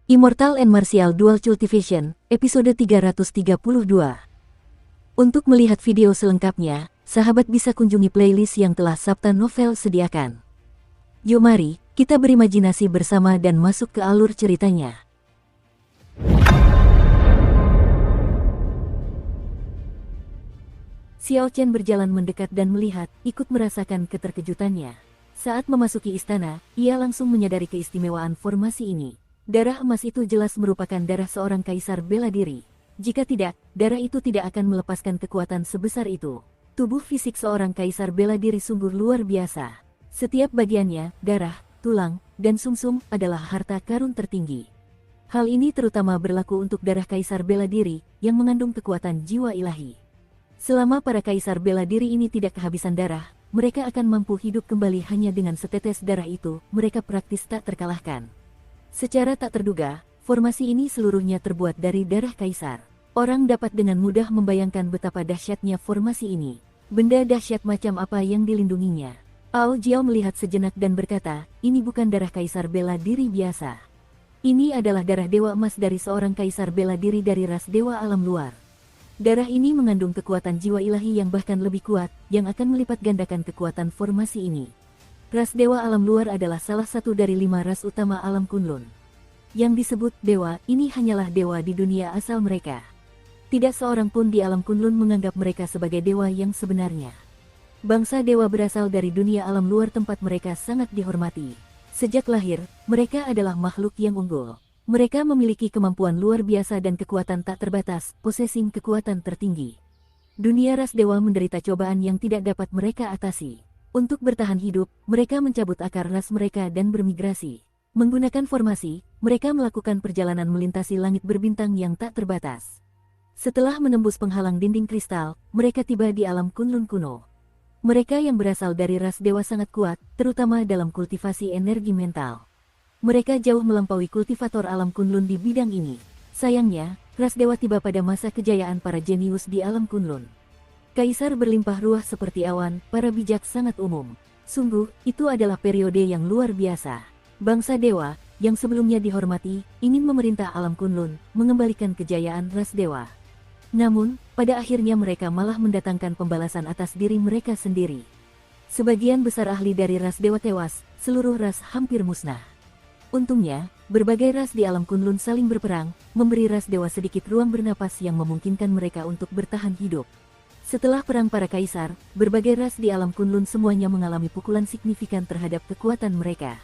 Immortal and Martial Dual Cultivation, episode 332. Untuk melihat video selengkapnya, sahabat bisa kunjungi playlist yang telah Sabta Novel sediakan. Yuk mari, kita berimajinasi bersama dan masuk ke alur ceritanya. Xiao Chen berjalan mendekat dan melihat, ikut merasakan keterkejutannya. Saat memasuki istana, ia langsung menyadari keistimewaan formasi ini. Darah emas itu jelas merupakan darah seorang kaisar bela diri. Jika tidak, darah itu tidak akan melepaskan kekuatan sebesar itu. Tubuh fisik seorang kaisar bela diri sungguh luar biasa. Setiap bagiannya, darah, tulang, dan sumsum adalah harta karun tertinggi. Hal ini terutama berlaku untuk darah kaisar bela diri yang mengandung kekuatan jiwa ilahi. Selama para kaisar bela diri ini tidak kehabisan darah, mereka akan mampu hidup kembali hanya dengan setetes darah itu. Mereka praktis tak terkalahkan. Secara tak terduga, formasi ini seluruhnya terbuat dari darah kaisar. Orang dapat dengan mudah membayangkan betapa dahsyatnya formasi ini. Benda dahsyat macam apa yang dilindunginya. Ao Jiao melihat sejenak dan berkata, ini bukan darah kaisar bela diri biasa. Ini adalah darah dewa emas dari seorang kaisar bela diri dari ras dewa alam luar. Darah ini mengandung kekuatan jiwa ilahi yang bahkan lebih kuat, yang akan melipat gandakan kekuatan formasi ini. Ras dewa alam luar adalah salah satu dari 5 ras utama alam Kunlun. Yang disebut dewa, ini hanyalah dewa di dunia asal mereka. Tidak seorang pun di alam Kunlun menganggap mereka sebagai dewa yang sebenarnya. Bangsa dewa berasal dari dunia alam luar tempat mereka sangat dihormati. Sejak lahir, mereka adalah makhluk yang unggul. Mereka memiliki kemampuan luar biasa dan kekuatan tak terbatas, possessing kekuatan tertinggi. Dunia ras dewa menderita cobaan yang tidak dapat mereka atasi. Untuk bertahan hidup, mereka mencabut akar ras mereka dan bermigrasi. Menggunakan formasi, mereka melakukan perjalanan melintasi langit berbintang yang tak terbatas. Setelah menembus penghalang dinding kristal, mereka tiba di alam Kunlun kuno. Mereka yang berasal dari ras dewa sangat kuat, terutama dalam kultivasi energi mental. Mereka jauh melampaui kultivator alam Kunlun di bidang ini. Sayangnya, ras dewa tiba pada masa kejayaan para jenius di alam Kunlun. Kaisar berlimpah ruah seperti awan, para bijak sangat umum. Sungguh, itu adalah periode yang luar biasa. Bangsa dewa, yang sebelumnya dihormati, ingin memerintah alam Kunlun, mengembalikan kejayaan ras dewa. Namun, pada akhirnya mereka malah mendatangkan pembalasan atas diri mereka sendiri. Sebagian besar ahli dari ras dewa tewas, seluruh ras hampir musnah. Untungnya, berbagai ras di alam Kunlun saling berperang, memberi ras dewa sedikit ruang bernapas yang memungkinkan mereka untuk bertahan hidup. Setelah perang para kaisar, berbagai ras di alam Kunlun semuanya mengalami pukulan signifikan terhadap kekuatan mereka.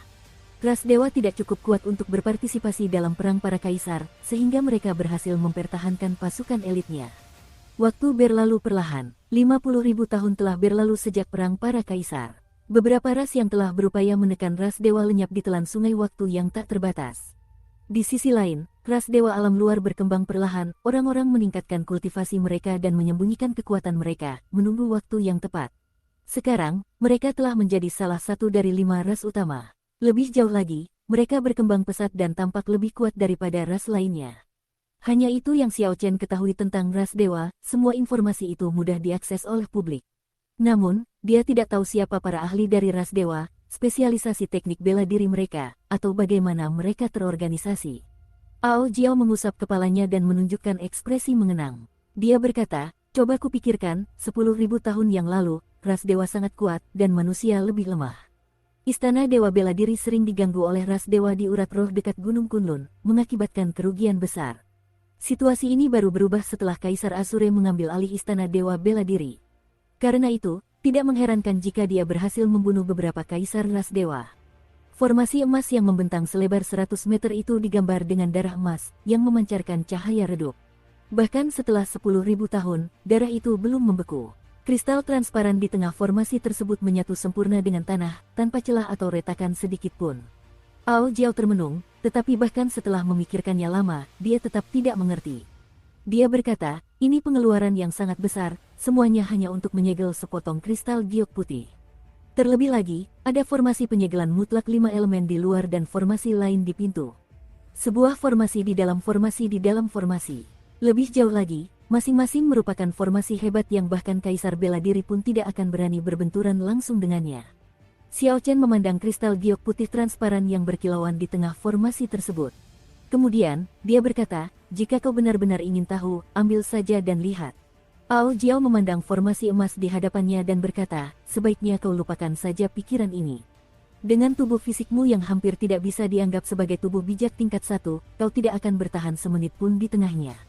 Ras dewa tidak cukup kuat untuk berpartisipasi dalam perang para kaisar, sehingga mereka berhasil mempertahankan pasukan elitnya. Waktu berlalu perlahan, 50.000 tahun telah berlalu sejak perang para kaisar. Beberapa ras yang telah berupaya menekan ras dewa lenyap di telan sungai waktu yang tak terbatas. Di sisi lain, ras dewa alam luar berkembang perlahan, orang-orang meningkatkan kultivasi mereka dan menyembunyikan kekuatan mereka, menunggu waktu yang tepat. Sekarang, mereka telah menjadi salah satu dari 5 ras utama. Lebih jauh lagi, mereka berkembang pesat dan tampak lebih kuat daripada ras lainnya. Hanya itu yang Xiao Chen ketahui tentang ras dewa, semua informasi itu mudah diakses oleh publik. Namun, dia tidak tahu siapa para ahli dari ras dewa, spesialisasi teknik bela diri mereka, atau bagaimana mereka terorganisasi. Ao Jiao mengusap kepalanya dan menunjukkan ekspresi mengenang. Dia berkata, coba kupikirkan, 10.000 tahun yang lalu, ras dewa sangat kuat dan manusia lebih lemah. Istana dewa bela diri sering diganggu oleh ras dewa di urat roh dekat Gunung Kunlun, mengakibatkan kerugian besar. Situasi ini baru berubah setelah Kaisar Asure mengambil alih istana dewa bela diri. Karena itu, tidak mengherankan jika dia berhasil membunuh beberapa kaisar ras dewa. Formasi emas yang membentang selebar 100 meter itu digambar dengan darah emas yang memancarkan cahaya redup. Bahkan setelah 10.000 tahun, darah itu belum membeku. Kristal transparan di tengah formasi tersebut menyatu sempurna dengan tanah, tanpa celah atau retakan sedikit pun. Ao Jiao termenung, tetapi bahkan setelah memikirkannya lama, dia tetap tidak mengerti. Dia berkata, ini pengeluaran yang sangat besar, semuanya hanya untuk menyegel sepotong kristal giok putih. Terlebih lagi, ada formasi penyegelan mutlak 5 elemen di luar dan formasi lain di pintu. Sebuah formasi di dalam formasi di dalam formasi. Lebih jauh lagi, masing-masing merupakan formasi hebat yang bahkan kaisar bela diri pun tidak akan berani berbenturan langsung dengannya. Xiao Chen memandang kristal giok putih transparan yang berkilauan di tengah formasi tersebut. Kemudian, dia berkata, jika kau benar-benar ingin tahu, ambil saja dan lihat. Ao Jiao memandang formasi emas di hadapannya dan berkata, sebaiknya kau lupakan saja pikiran ini. Dengan tubuh fisikmu yang hampir tidak bisa dianggap sebagai tubuh bijak tingkat 1, kau tidak akan bertahan semenit pun di tengahnya.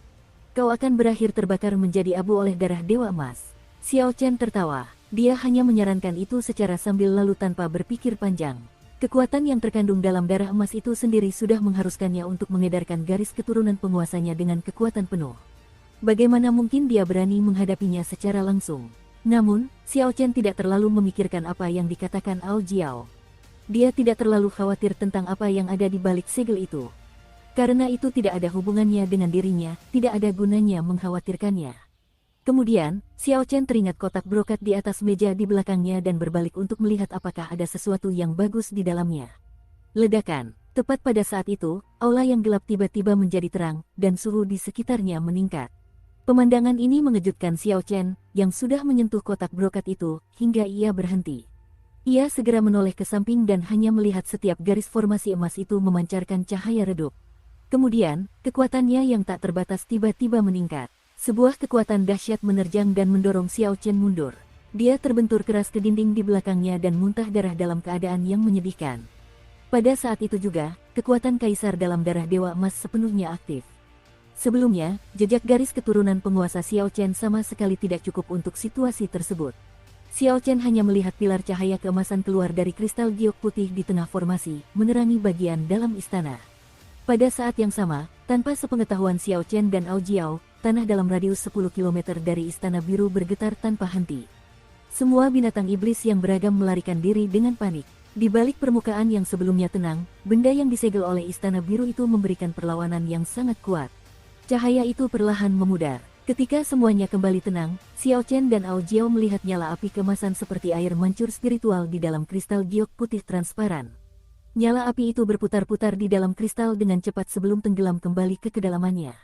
Kau akan berakhir terbakar menjadi abu oleh darah Dewa Emas. Xiao Chen tertawa. Dia hanya menyarankan itu secara sambil lalu tanpa berpikir panjang. Kekuatan yang terkandung dalam darah emas itu sendiri sudah mengharuskannya untuk mengedarkan garis keturunan penguasanya dengan kekuatan penuh. Bagaimana mungkin dia berani menghadapinya secara langsung? Namun, Xiao Chen tidak terlalu memikirkan apa yang dikatakan Ao Jiao. Dia tidak terlalu khawatir tentang apa yang ada di balik segel itu. Karena itu tidak ada hubungannya dengan dirinya, tidak ada gunanya mengkhawatirkannya. Kemudian, Xiao Chen teringat kotak brokat di atas meja di belakangnya dan berbalik untuk melihat apakah ada sesuatu yang bagus di dalamnya. Ledakan. Tepat pada saat itu, aula yang gelap tiba-tiba menjadi terang, dan suhu di sekitarnya meningkat. Pemandangan ini mengejutkan Xiao Chen, yang sudah menyentuh kotak brokat itu, hingga ia berhenti. Ia segera menoleh ke samping dan hanya melihat setiap garis formasi emas itu memancarkan cahaya redup. Kemudian, kekuatannya yang tak terbatas tiba-tiba meningkat. Sebuah kekuatan dahsyat menerjang dan mendorong Xiao Chen mundur. Dia terbentur keras ke dinding di belakangnya dan muntah darah dalam keadaan yang menyedihkan. Pada saat itu juga, kekuatan kaisar dalam darah Dewa Emas sepenuhnya aktif. Sebelumnya, jejak garis keturunan penguasa Xiao Chen sama sekali tidak cukup untuk situasi tersebut. Xiao Chen hanya melihat pilar cahaya keemasan keluar dari kristal giok putih di tengah formasi, menerangi bagian dalam istana. Pada saat yang sama, tanpa sepengetahuan Xiao Chen dan Ao Jiao, tanah dalam radius 10 km dari Istana Biru bergetar tanpa henti. Semua binatang iblis yang beragam melarikan diri dengan panik. Di balik permukaan yang sebelumnya tenang, benda yang disegel oleh Istana Biru itu memberikan perlawanan yang sangat kuat. Cahaya itu perlahan memudar. Ketika semuanya kembali tenang, Xiao Chen dan Ao Jiao melihat nyala api kemasan seperti air mancur spiritual di dalam kristal giok putih transparan. Nyala api itu berputar-putar di dalam kristal dengan cepat sebelum tenggelam kembali ke kedalamannya.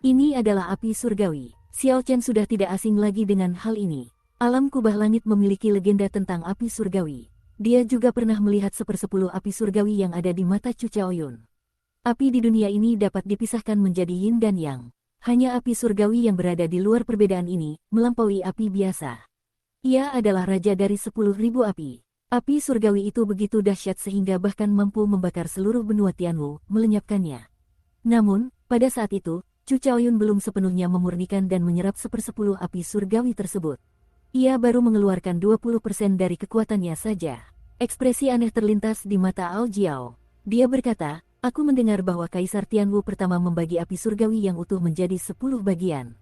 Ini adalah api surgawi. Xiao Chen sudah tidak asing lagi dengan hal ini. Alam kubah langit memiliki legenda tentang api surgawi. Dia juga pernah melihat 1/10 api surgawi yang ada di mata Chu Chaoyun. Api di dunia ini dapat dipisahkan menjadi yin dan yang. Hanya api surgawi yang berada di luar perbedaan ini, melampaui api biasa. Ia adalah raja dari 10.000 api. Api surgawi itu begitu dahsyat sehingga bahkan mampu membakar seluruh benua Tianwu, melenyapkannya. Namun, pada saat itu, Chu Chaoyun belum sepenuhnya memurnikan dan menyerap 1/10 api surgawi tersebut. Ia baru mengeluarkan 20% dari kekuatannya saja. Ekspresi aneh terlintas di mata Ao Jiao. Dia berkata, aku mendengar bahwa Kaisar Tianwu pertama membagi api surgawi yang utuh menjadi 10 bagian.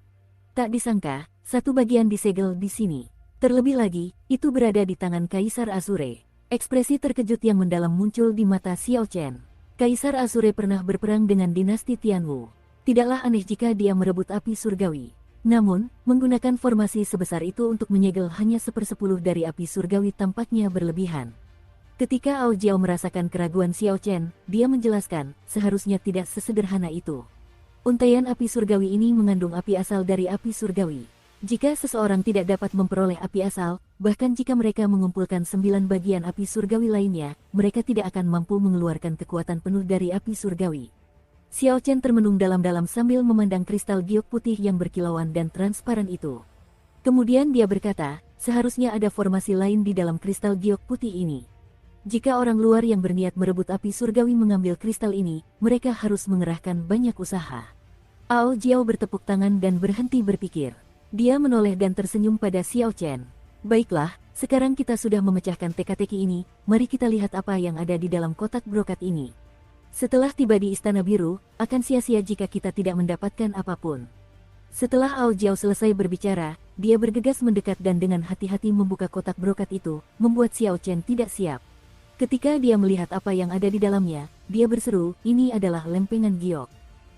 Tak disangka, satu bagian disegel di sini. Terlebih lagi, itu berada di tangan Kaisar Azure. Ekspresi terkejut yang mendalam muncul di mata Xiao Chen. Kaisar Azure pernah berperang dengan dinasti Tianwu. Tidaklah aneh jika dia merebut api surgawi. Namun, menggunakan formasi sebesar itu untuk menyegel hanya 1/10 dari api surgawi tampaknya berlebihan. Ketika Ao Jiao merasakan keraguan Xiao Chen, dia menjelaskan, seharusnya tidak sesederhana itu. Untaian api surgawi ini mengandung api asal dari api surgawi. Jika seseorang tidak dapat memperoleh api asal, bahkan jika mereka mengumpulkan 9 bagian api surgawi lainnya, mereka tidak akan mampu mengeluarkan kekuatan penuh dari api surgawi. Xiao Chen termenung dalam-dalam sambil memandang kristal giok putih yang berkilauan dan transparan itu. Kemudian dia berkata, seharusnya ada formasi lain di dalam kristal giok putih ini. Jika orang luar yang berniat merebut api surgawi mengambil kristal ini, mereka harus mengerahkan banyak usaha. Ao Jiao bertepuk tangan dan berhenti berpikir. Dia menoleh dan tersenyum pada Xiao Chen. Baiklah, sekarang kita sudah memecahkan teka-teki ini, mari kita lihat apa yang ada di dalam kotak brokat ini. Setelah tiba di Istana Biru, akan sia-sia jika kita tidak mendapatkan apapun. Setelah Ao Jiao selesai berbicara, dia bergegas mendekat dan dengan hati-hati membuka kotak brokat itu, membuat Xiao Chen tidak siap. Ketika dia melihat apa yang ada di dalamnya, dia berseru, ini adalah lempengan giok.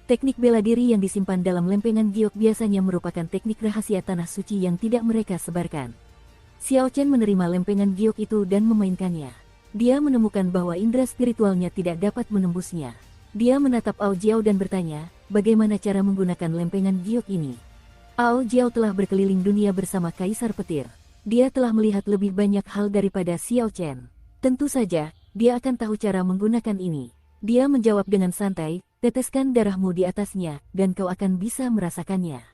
Teknik bela diri yang disimpan dalam lempengan giok biasanya merupakan teknik rahasia tanah suci yang tidak mereka sebarkan. Xiao Chen menerima lempengan giok itu dan memainkannya. Dia menemukan bahwa indera spiritualnya tidak dapat menembusnya. Dia menatap Ao Jiao dan bertanya, bagaimana cara menggunakan lempengan giok ini? Ao Jiao telah berkeliling dunia bersama Kaisar Petir. Dia telah melihat lebih banyak hal daripada Xiao Chen. Tentu saja, dia akan tahu cara menggunakan ini. Dia menjawab dengan santai, teteskan darahmu di atasnya, dan kau akan bisa merasakannya.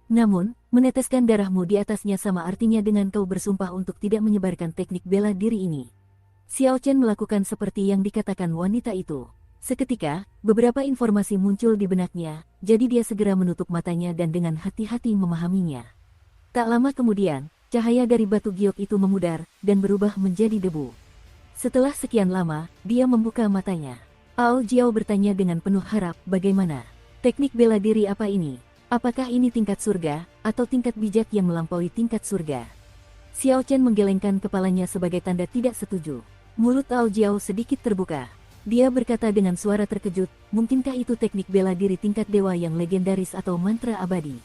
Namun, meneteskan darahmu di atasnya sama artinya dengan kau bersumpah untuk tidak menyebarkan teknik bela diri ini. Xiao Chen melakukan seperti yang dikatakan wanita itu. Seketika, beberapa informasi muncul di benaknya, jadi dia segera menutup matanya dan dengan hati-hati memahaminya. Tak lama kemudian, cahaya dari batu giok itu memudar, dan berubah menjadi debu. Setelah sekian lama, dia membuka matanya. Ao Jiao bertanya dengan penuh harap, bagaimana? Teknik bela diri apa ini? Apakah ini tingkat surga, atau tingkat bijak yang melampaui tingkat surga? Xiao Chen menggelengkan kepalanya sebagai tanda tidak setuju. Mulut Ao Jiao sedikit terbuka. Dia berkata dengan suara terkejut, mungkinkah itu teknik bela diri tingkat dewa yang legendaris atau mantra abadi?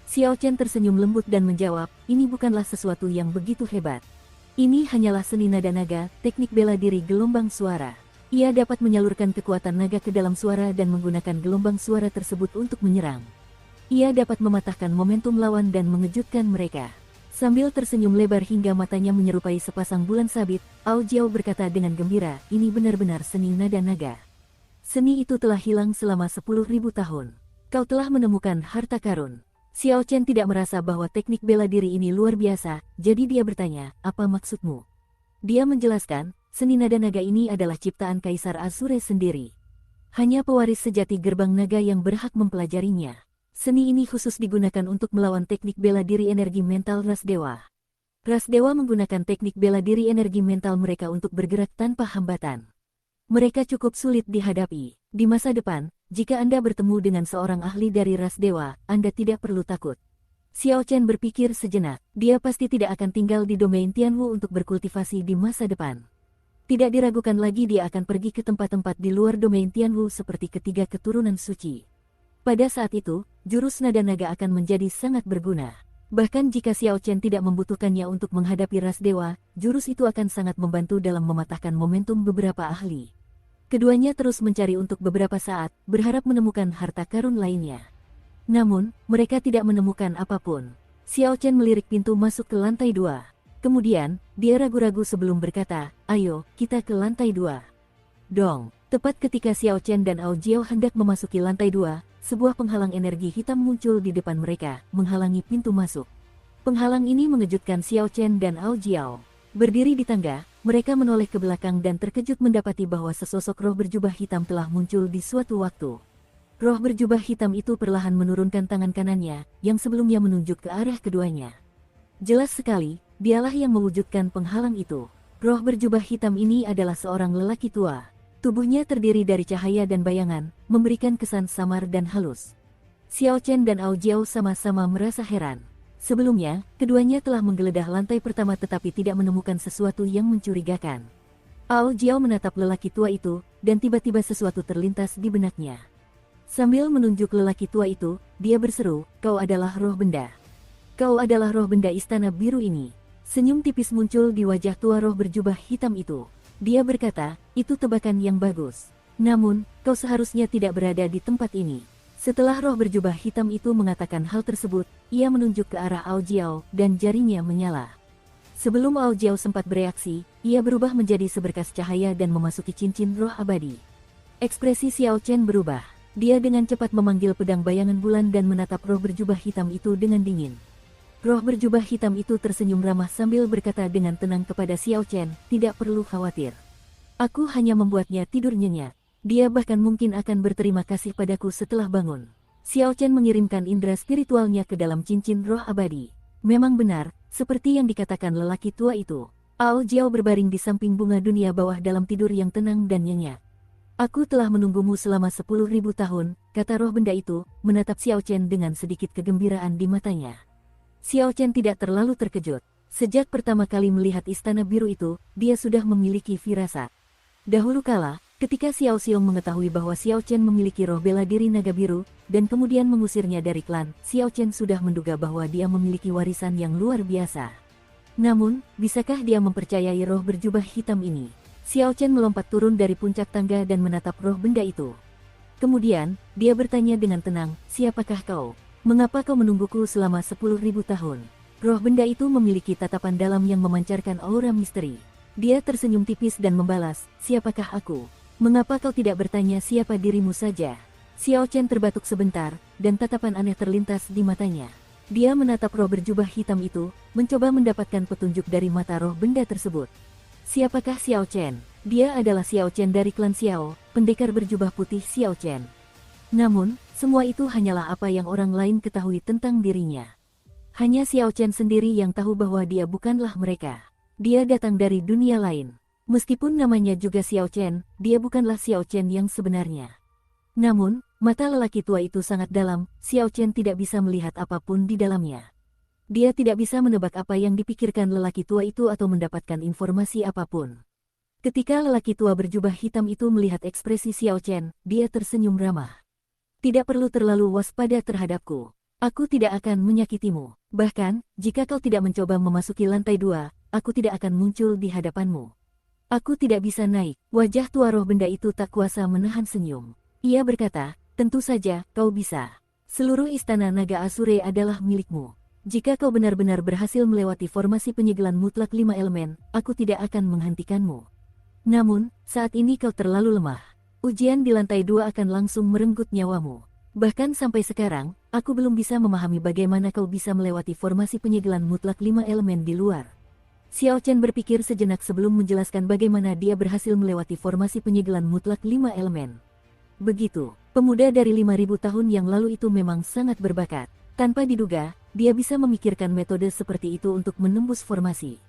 Xiao Chen tersenyum lembut dan menjawab, ini bukanlah sesuatu yang begitu hebat. Ini hanyalah seni nada naga, teknik bela diri gelombang suara. Ia dapat menyalurkan kekuatan naga ke dalam suara dan menggunakan gelombang suara tersebut untuk menyerang. Ia dapat mematahkan momentum lawan dan mengejutkan mereka. Sambil tersenyum lebar hingga matanya menyerupai sepasang bulan sabit, Ao Jiao berkata dengan gembira, ini benar-benar seni nada naga. Seni itu telah hilang selama 10.000 tahun. Kau telah menemukan harta karun. Xiao Chen tidak merasa bahwa teknik bela diri ini luar biasa, jadi dia bertanya, apa maksudmu? Dia menjelaskan, seni nada naga ini adalah ciptaan Kaisar Azure sendiri. Hanya pewaris sejati gerbang naga yang berhak mempelajarinya. Seni ini khusus digunakan untuk melawan teknik bela diri energi mental ras dewa. Ras dewa menggunakan teknik bela diri energi mental mereka untuk bergerak tanpa hambatan. Mereka cukup sulit dihadapi. Di masa depan, jika Anda bertemu dengan seorang ahli dari ras dewa, Anda tidak perlu takut. Xiao Chen berpikir sejenak, dia pasti tidak akan tinggal di domain Tianwu untuk berkultivasi di masa depan. Tidak diragukan lagi dia akan pergi ke tempat-tempat di luar domain Tianwu seperti ketiga keturunan suci. Pada saat itu, jurus nada naga akan menjadi sangat berguna. Bahkan jika Xiao Chen tidak membutuhkannya untuk menghadapi ras dewa, jurus itu akan sangat membantu dalam mematahkan momentum beberapa ahli. Keduanya terus mencari untuk beberapa saat, berharap menemukan harta karun lainnya. Namun, mereka tidak menemukan apapun. Xiao Chen melirik pintu masuk ke lantai 2. Kemudian, dia ragu-ragu sebelum berkata, ayo, kita ke lantai 2. Dong, tepat ketika Xiao Chen dan Ao Jiao hendak memasuki lantai 2, sebuah penghalang energi hitam muncul di depan mereka, menghalangi pintu masuk. Penghalang ini mengejutkan Xiao Chen dan Ao Jiao. Berdiri di tangga, mereka menoleh ke belakang dan terkejut mendapati bahwa sesosok roh berjubah hitam telah muncul di suatu waktu. Roh berjubah hitam itu perlahan menurunkan tangan kanannya, yang sebelumnya menunjuk ke arah keduanya. Jelas sekali, dialah yang mewujudkan penghalang itu. Roh berjubah hitam ini adalah seorang lelaki tua. Tubuhnya terdiri dari cahaya dan bayangan, memberikan kesan samar dan halus. Xiao Chen dan Ao Jiao sama-sama merasa heran. Sebelumnya, keduanya telah menggeledah lantai pertama tetapi tidak menemukan sesuatu yang mencurigakan. Ao Jiao menatap lelaki tua itu, dan tiba-tiba sesuatu terlintas di benaknya. Sambil menunjuk lelaki tua itu, dia berseru, kau adalah roh benda. Kau adalah roh benda istana biru ini. Senyum tipis muncul di wajah tua roh berjubah hitam itu. Dia berkata, itu tebakan yang bagus. Namun, kau seharusnya tidak berada di tempat ini. Setelah roh berjubah hitam itu mengatakan hal tersebut, ia menunjuk ke arah Ao Jiao, dan jarinya menyala. Sebelum Ao Jiao sempat bereaksi, ia berubah menjadi seberkas cahaya dan memasuki cincin roh abadi. Ekspresi Xiao Chen berubah. Dia dengan cepat memanggil pedang bayangan bulan dan menatap roh berjubah hitam itu dengan dingin. Roh berjubah hitam itu tersenyum ramah sambil berkata dengan tenang kepada Xiao Chen, tidak perlu khawatir. Aku hanya membuatnya tidur nyenyak. Dia bahkan mungkin akan berterima kasih padaku setelah bangun. Xiao Chen mengirimkan indera spiritualnya ke dalam cincin roh abadi. Memang benar, seperti yang dikatakan lelaki tua itu. Ao Jiao berbaring di samping bunga dunia bawah dalam tidur yang tenang dan nyenyak. Aku telah menunggumu selama 10.000 tahun, kata roh benda itu, menatap Xiao Chen dengan sedikit kegembiraan di matanya. Xiao Chen tidak terlalu terkejut. Sejak pertama kali melihat istana biru itu, dia sudah memiliki firasat. Dahulu kala, ketika Xiao Xiong mengetahui bahwa Xiao Chen memiliki roh bela diri naga biru, dan kemudian mengusirnya dari klan, Xiao Chen sudah menduga bahwa dia memiliki warisan yang luar biasa. Namun, bisakah dia mempercayai roh berjubah hitam ini? Xiao Chen melompat turun dari puncak tangga dan menatap roh benda itu. Kemudian, dia bertanya dengan tenang, siapakah kau? Mengapa kau menungguku selama 10.000 tahun? Roh benda itu memiliki tatapan dalam yang memancarkan aura misteri. Dia tersenyum tipis dan membalas, siapakah aku? Mengapa kau tidak bertanya siapa dirimu saja? Xiao Chen terbatuk sebentar, dan tatapan aneh terlintas di matanya. Dia menatap roh berjubah hitam itu, mencoba mendapatkan petunjuk dari mata roh benda tersebut. Siapakah Xiao Chen? Dia adalah Xiao Chen dari klan Xiao, pendekar berjubah putih Xiao Chen. Namun, semua itu hanyalah apa yang orang lain ketahui tentang dirinya. Hanya Xiao Chen sendiri yang tahu bahwa dia bukanlah mereka. Dia datang dari dunia lain. Meskipun namanya juga Xiao Chen, dia bukanlah Xiao Chen yang sebenarnya. Namun, mata lelaki tua itu sangat dalam, Xiao Chen tidak bisa melihat apapun di dalamnya. Dia tidak bisa menebak apa yang dipikirkan lelaki tua itu atau mendapatkan informasi apapun. Ketika lelaki tua berjubah hitam itu melihat ekspresi Xiao Chen, dia tersenyum ramah. Tidak perlu terlalu waspada terhadapku. Aku tidak akan menyakitimu. Bahkan, jika kau tidak mencoba memasuki lantai 2, aku tidak akan muncul di hadapanmu. Aku tidak bisa naik. Wajah tua roh benda itu tak kuasa menahan senyum. Ia berkata, tentu saja, kau bisa. Seluruh istana naga Asure adalah milikmu. Jika kau benar-benar berhasil melewati formasi penyegelan mutlak 5 elemen, aku tidak akan menghentikanmu. Namun, saat ini kau terlalu lemah. Ujian di lantai 2 akan langsung merenggut nyawamu. Bahkan sampai sekarang, aku belum bisa memahami bagaimana kau bisa melewati formasi penyegelan mutlak 5 elemen di luar. Xiao Chen berpikir sejenak sebelum menjelaskan bagaimana dia berhasil melewati formasi penyegelan mutlak 5 elemen. Begitu, pemuda dari 5.000 tahun yang lalu itu memang sangat berbakat. Tanpa diduga, dia bisa memikirkan metode seperti itu untuk menembus formasi.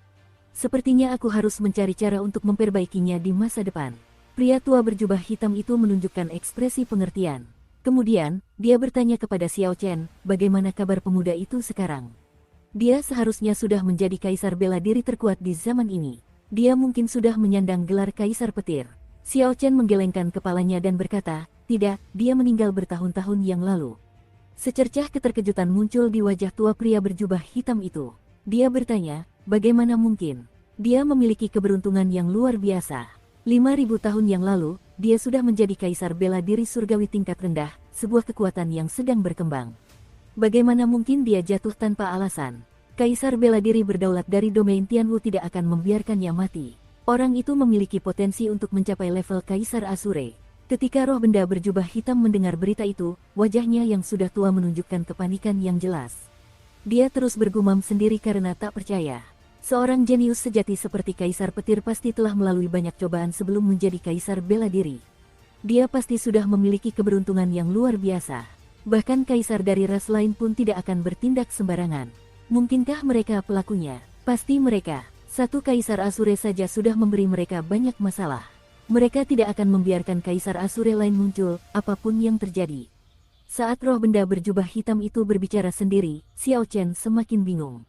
Sepertinya aku harus mencari cara untuk memperbaikinya di masa depan. Pria tua berjubah hitam itu menunjukkan ekspresi pengertian. Kemudian, dia bertanya kepada Xiao Chen, bagaimana kabar pemuda itu sekarang? Dia seharusnya sudah menjadi kaisar bela diri terkuat di zaman ini. Dia mungkin sudah menyandang gelar kaisar petir. Xiao Chen menggelengkan kepalanya dan berkata, tidak, dia meninggal bertahun-tahun yang lalu. Secercah keterkejutan muncul di wajah tua pria berjubah hitam itu. Dia bertanya, bagaimana mungkin? Dia memiliki keberuntungan yang luar biasa. 5.000 tahun yang lalu, dia sudah menjadi kaisar bela diri surgawi tingkat rendah, sebuah kekuatan yang sedang berkembang. Bagaimana mungkin dia jatuh tanpa alasan? Kaisar bela diri berdaulat dari domain Tianwu tidak akan membiarkannya mati. Orang itu memiliki potensi untuk mencapai level Kaisar Asure. Ketika roh benda berjubah hitam mendengar berita itu, wajahnya yang sudah tua menunjukkan kepanikan yang jelas. Dia terus bergumam sendiri karena tak percaya. Seorang jenius sejati seperti Kaisar Petir pasti telah melalui banyak cobaan sebelum menjadi Kaisar bela diri. Dia pasti sudah memiliki keberuntungan yang luar biasa. Bahkan kaisar dari ras lain pun tidak akan bertindak sembarangan. Mungkinkah mereka pelakunya? Pasti mereka. Satu kaisar Asure saja sudah memberi mereka banyak masalah. Mereka tidak akan membiarkan kaisar Asure lain muncul, apapun yang terjadi. Saat roh benda berjubah hitam itu berbicara sendiri, Xiao Chen semakin bingung.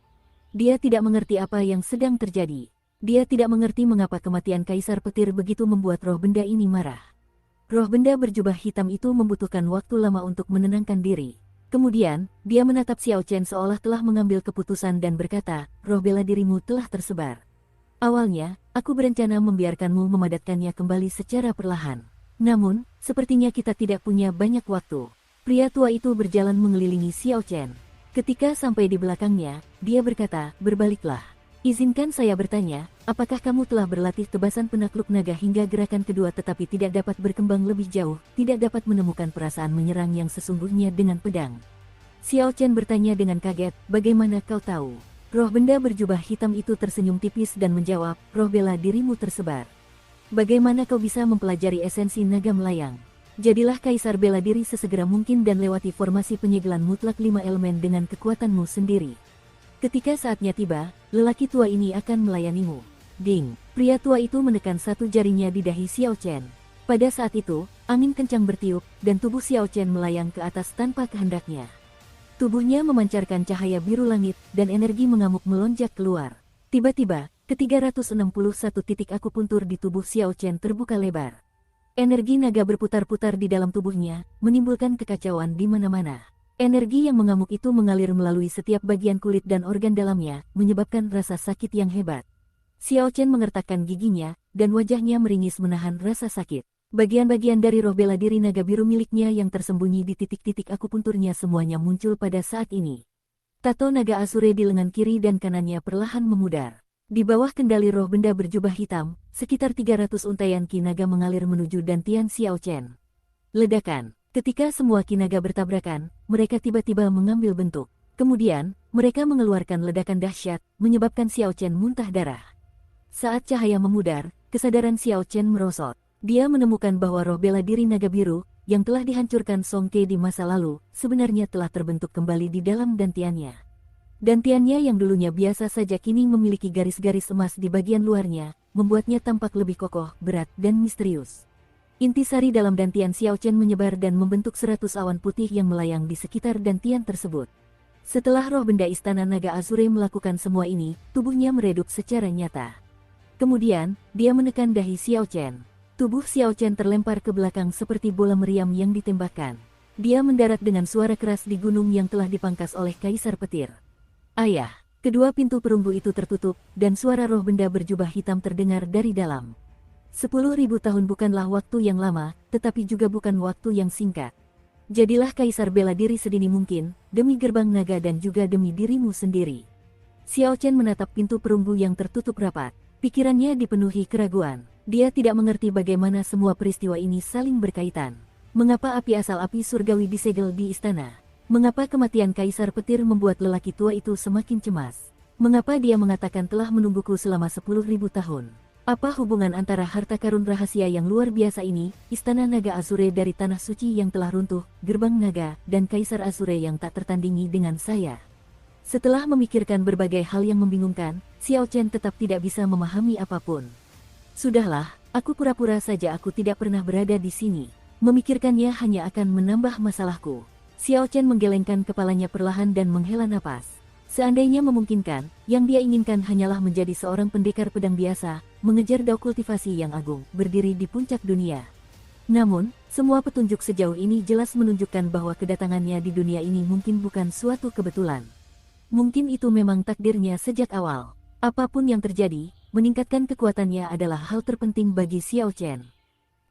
Dia tidak mengerti apa yang sedang terjadi. Dia tidak mengerti mengapa kematian kaisar petir begitu membuat roh benda ini marah. Roh benda berjubah hitam itu membutuhkan waktu lama untuk menenangkan diri. Kemudian, dia menatap Xiao Chen seolah telah mengambil keputusan dan berkata, roh bela dirimu telah tersebar. Awalnya, aku berencana membiarkanmu memadatkannya kembali secara perlahan. Namun, sepertinya kita tidak punya banyak waktu. Pria tua itu berjalan mengelilingi Xiao Chen. Ketika sampai di belakangnya, dia berkata, berbaliklah. Izinkan saya bertanya, apakah kamu telah berlatih tebasan penakluk naga hingga gerakan kedua tetapi tidak dapat berkembang lebih jauh, tidak dapat menemukan perasaan menyerang yang sesungguhnya dengan pedang? Xiao Chen bertanya dengan kaget, bagaimana kau tahu? Roh benda berjubah hitam itu tersenyum tipis dan menjawab, roh bela dirimu tersebar. Bagaimana kau bisa mempelajari esensi naga melayang? Jadilah kaisar bela diri sesegera mungkin dan lewati formasi penyegelan mutlak 5 elemen dengan kekuatanmu sendiri. Ketika saatnya tiba, lelaki tua ini akan melayanimu. Ding! Pria tua itu menekan satu jarinya di dahi Xiao Chen. Pada saat itu, angin kencang bertiup, dan tubuh Xiao Chen melayang ke atas tanpa kehendaknya. Tubuhnya memancarkan cahaya biru langit, dan energi mengamuk melonjak keluar. Tiba-tiba, ke-361 titik akupuntur di tubuh Xiao Chen terbuka lebar. Energi naga berputar-putar di dalam tubuhnya, menimbulkan kekacauan di mana-mana. Energi yang mengamuk itu mengalir melalui setiap bagian kulit dan organ dalamnya, menyebabkan rasa sakit yang hebat. Xiao Chen mengertakkan giginya, dan wajahnya meringis menahan rasa sakit. Bagian-bagian dari roh bela diri naga biru miliknya yang tersembunyi di titik-titik akupunturnya semuanya muncul pada saat ini. Tato naga Asure di lengan kiri dan kanannya perlahan memudar. Di bawah kendali roh benda berjubah hitam, sekitar 300 untaian ki naga mengalir menuju dantian Xiao Chen. Ledakan! Ketika semua ki naga bertabrakan, mereka tiba-tiba mengambil bentuk. Kemudian, mereka mengeluarkan ledakan dahsyat, menyebabkan Xiao Chen muntah darah. Saat cahaya memudar, kesadaran Xiao Chen merosot. Dia menemukan bahwa roh bela diri naga biru, yang telah dihancurkan Song Ke di masa lalu, sebenarnya telah terbentuk kembali di dalam dantiannya. Dantiannya yang dulunya biasa saja kini memiliki garis-garis emas di bagian luarnya, membuatnya tampak lebih kokoh, berat, dan misterius. Intisari dalam dantian Xiao Chen menyebar dan membentuk 100 awan putih yang melayang di sekitar dantian tersebut. Setelah roh benda istana naga Azure melakukan semua ini, tubuhnya meredup secara nyata. Kemudian, dia menekan dahi Xiao Chen. Tubuh Xiao Chen terlempar ke belakang seperti bola meriam yang ditembakkan. Dia mendarat dengan suara keras di gunung yang telah dipangkas oleh Kaisar Petir. Ayah, kedua pintu perunggu itu tertutup, dan suara roh benda berjubah hitam terdengar dari dalam. 10.000 tahun bukanlah waktu yang lama, tetapi juga bukan waktu yang singkat. Jadilah Kaisar bela diri sedini mungkin, demi gerbang naga dan juga demi dirimu sendiri. Xiao Chen menatap pintu perunggu yang tertutup rapat. Pikirannya dipenuhi keraguan. Dia tidak mengerti bagaimana semua peristiwa ini saling berkaitan. Mengapa api asal api surgawi disegel di istana? Mengapa kematian Kaisar Petir membuat lelaki tua itu semakin cemas? Mengapa dia mengatakan telah menungguku selama 10.000 tahun? Apa hubungan antara harta karun rahasia yang luar biasa ini, Istana Naga Azure dari Tanah Suci yang telah runtuh, Gerbang Naga, dan Kaisar Azure yang tak tertandingi dengan saya? Setelah memikirkan berbagai hal yang membingungkan, Xiao Chen tetap tidak bisa memahami apapun. Sudahlah, aku pura-pura saja aku tidak pernah berada di sini. Memikirkannya hanya akan menambah masalahku. Xiao Chen menggelengkan kepalanya perlahan dan menghela napas. Seandainya memungkinkan, yang dia inginkan hanyalah menjadi seorang pendekar pedang biasa, mengejar dao kultivasi yang agung, berdiri di puncak dunia. Namun, semua petunjuk sejauh ini jelas menunjukkan bahwa kedatangannya di dunia ini mungkin bukan suatu kebetulan. Mungkin itu memang takdirnya sejak awal. Apapun yang terjadi, meningkatkan kekuatannya adalah hal terpenting bagi Xiao Chen.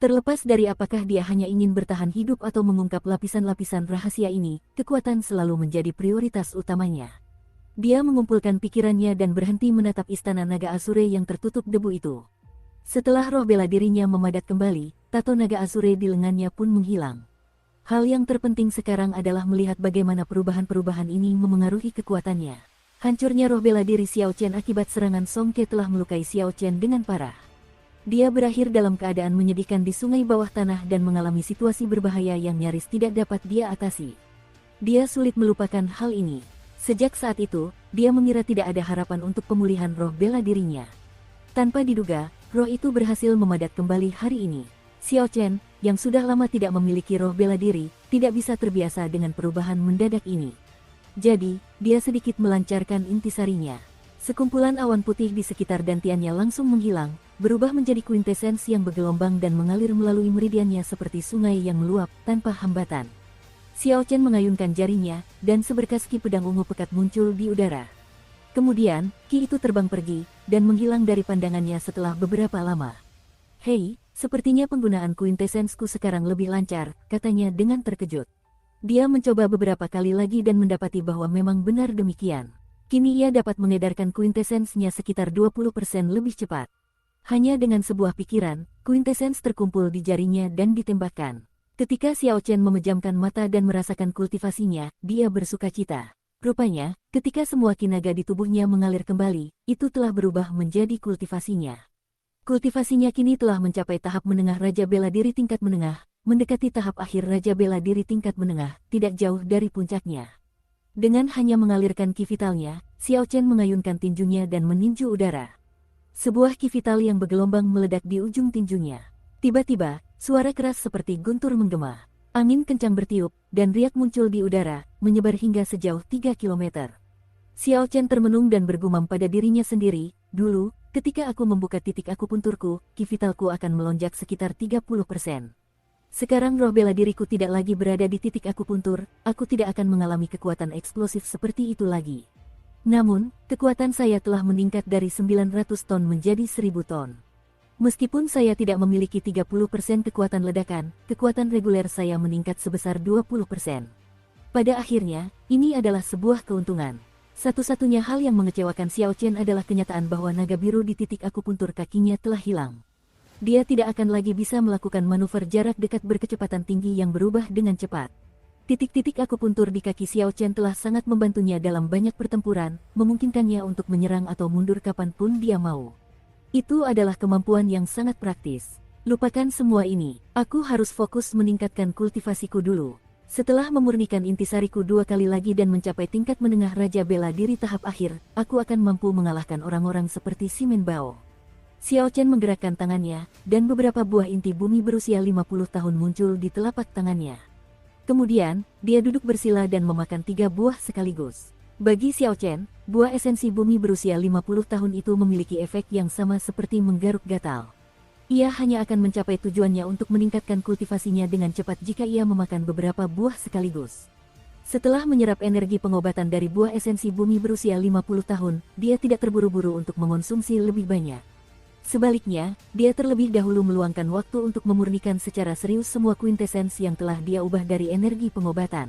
Terlepas dari apakah dia hanya ingin bertahan hidup atau mengungkap lapisan-lapisan rahasia ini, kekuatan selalu menjadi prioritas utamanya. Dia mengumpulkan pikirannya dan berhenti menatap istana naga Azure yang tertutup debu itu. Setelah roh bela dirinya memadat kembali, tato naga Azure di lengannya pun menghilang. Hal yang terpenting sekarang adalah melihat bagaimana perubahan-perubahan ini memengaruhi kekuatannya. Hancurnya roh bela diri Xiao Chen akibat serangan Song Ke telah melukai Xiao Chen dengan parah. Dia berakhir dalam keadaan menyedihkan di sungai bawah tanah dan mengalami situasi berbahaya yang nyaris tidak dapat dia atasi. Dia sulit melupakan hal ini. Sejak saat itu, dia mengira tidak ada harapan untuk pemulihan roh bela dirinya. Tanpa diduga, roh itu berhasil memadat kembali hari ini. Xiao Chen, yang sudah lama tidak memiliki roh bela diri, tidak bisa terbiasa dengan perubahan mendadak ini. Jadi, dia sedikit melancarkan intisarinya. Sekumpulan awan putih di sekitar dantiannya langsung menghilang, berubah menjadi kuintesens yang bergelombang dan mengalir melalui meridiannya seperti sungai yang meluap tanpa hambatan. Xiao Chen mengayunkan jarinya, dan seberkas ki pedang ungu pekat muncul di udara. Kemudian, ki itu terbang pergi, dan menghilang dari pandangannya setelah beberapa lama. "Hei, sepertinya penggunaan kuintesensku sekarang lebih lancar," katanya dengan terkejut. Dia mencoba beberapa kali lagi dan mendapati bahwa memang benar demikian. Kini ia dapat mengedarkan kuintesensnya sekitar 20% lebih cepat. Hanya dengan sebuah pikiran, kuintesens terkumpul di jarinya dan ditembakkan. Ketika Xiao Chen memejamkan mata dan merasakan kultivasinya, dia bersukacita. Rupanya, ketika semua ki naga di tubuhnya mengalir kembali, itu telah berubah menjadi kultivasinya. Kultivasinya kini telah mencapai tahap menengah Raja Bela Diri tingkat menengah, mendekati tahap akhir Raja Bela Diri tingkat menengah, tidak jauh dari puncaknya. Dengan hanya mengalirkan ki vitalnya, Xiao Chen mengayunkan tinjunya dan meninju udara. Sebuah ki vital yang bergelombang meledak di ujung tinjunya. Tiba-tiba, suara keras seperti guntur menggema. Angin kencang bertiup, dan riak muncul di udara, menyebar hingga sejauh 3 kilometer. Xiao Chen termenung dan bergumam pada dirinya sendiri, "Dulu, ketika aku membuka titik akupunturku, ki vitalku akan melonjak sekitar 30%. Sekarang roh bela diriku tidak lagi berada di titik akupuntur, aku tidak akan mengalami kekuatan eksplosif seperti itu lagi. Namun, kekuatan saya telah meningkat dari 900 ton menjadi 1000 ton. Meskipun saya tidak memiliki 30% kekuatan ledakan, kekuatan reguler saya meningkat sebesar 20%. Pada akhirnya, ini adalah sebuah keuntungan." Satu-satunya hal yang mengecewakan Xiao Chen adalah kenyataan bahwa naga biru di titik akupuntur kakinya telah hilang. dia tidak akan lagi bisa melakukan manuver jarak dekat berkecepatan tinggi yang berubah dengan cepat. Titik-titik akupuntur di kaki Xiao Chen telah sangat membantunya dalam banyak pertempuran, memungkinkannya untuk menyerang atau mundur kapanpun dia mau. Itu adalah kemampuan yang sangat praktis. Lupakan semua ini, aku harus fokus meningkatkan kultivasiku dulu. Setelah memurnikan intisariku 2 kali lagi dan mencapai tingkat menengah Raja Bela Diri tahap akhir, aku akan mampu mengalahkan orang-orang seperti Simen Bao. Xiao Chen menggerakkan tangannya, dan beberapa buah inti bumi berusia 50 tahun muncul di telapak tangannya. Kemudian, dia duduk bersila dan memakan 3 buah sekaligus. Bagi Xiao Chen, buah esensi bumi berusia 50 tahun itu memiliki efek yang sama seperti menggaruk gatal. Ia hanya akan mencapai tujuannya untuk meningkatkan kultivasinya dengan cepat jika ia memakan beberapa buah sekaligus. Setelah menyerap energi pengobatan dari buah esensi bumi berusia 50 tahun, dia tidak terburu-buru untuk mengonsumsi lebih banyak. Sebaliknya, dia terlebih dahulu meluangkan waktu untuk memurnikan secara serius semua kuintesens yang telah dia ubah dari energi pengobatan.